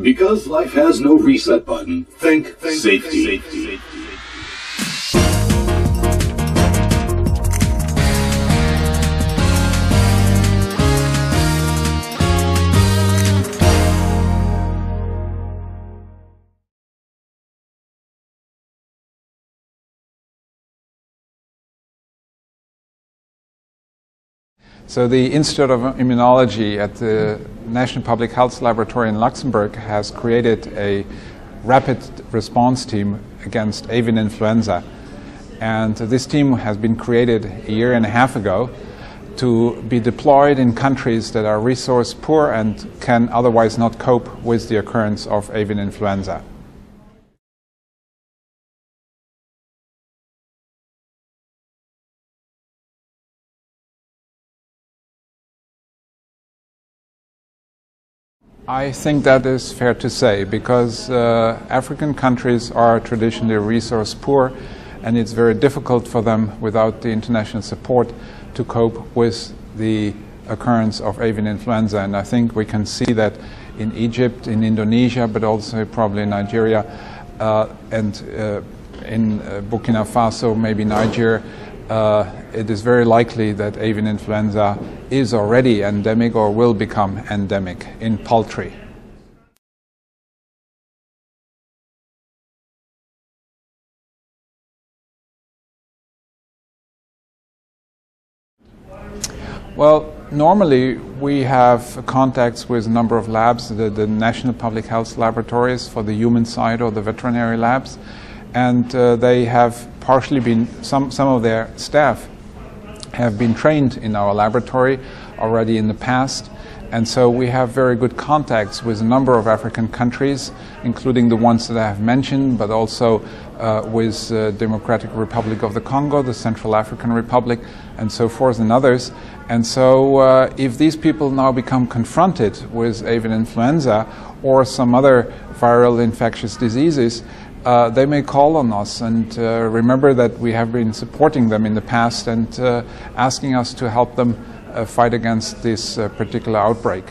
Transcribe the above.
Because life has no reset button, think safety. So the Institute of Immunology at the National Public Health Laboratory in Luxembourg has created a rapid response team against avian influenza. And this team has been created a year and a half ago to be deployed in countries that are resource poor and can otherwise not cope with the occurrence of avian influenza. I think that is fair to say, because African countries are traditionally resource poor, and it's very difficult for them without the international support to cope with the occurrence of avian influenza. And I think we can see that in Egypt, in Indonesia, but also probably in Nigeria and in Burkina Faso, maybe Niger. It is very likely that avian influenza is already endemic or will become endemic in poultry. Well, normally we have contacts with a number of labs, the National Public Health Laboratories for the human side or the veterinary labs, and they have partially been, some of their staff have been trained in our laboratory already in the past, and so we have very good contacts with a number of African countries, including the ones that I have mentioned, but also with the Democratic Republic of the Congo, the Central African Republic, and so forth, and others. And so if these people now become confronted with avian influenza or some other viral infectious diseases, they may call on us, and remember that we have been supporting them in the past and asking us to help them fight against this particular outbreak.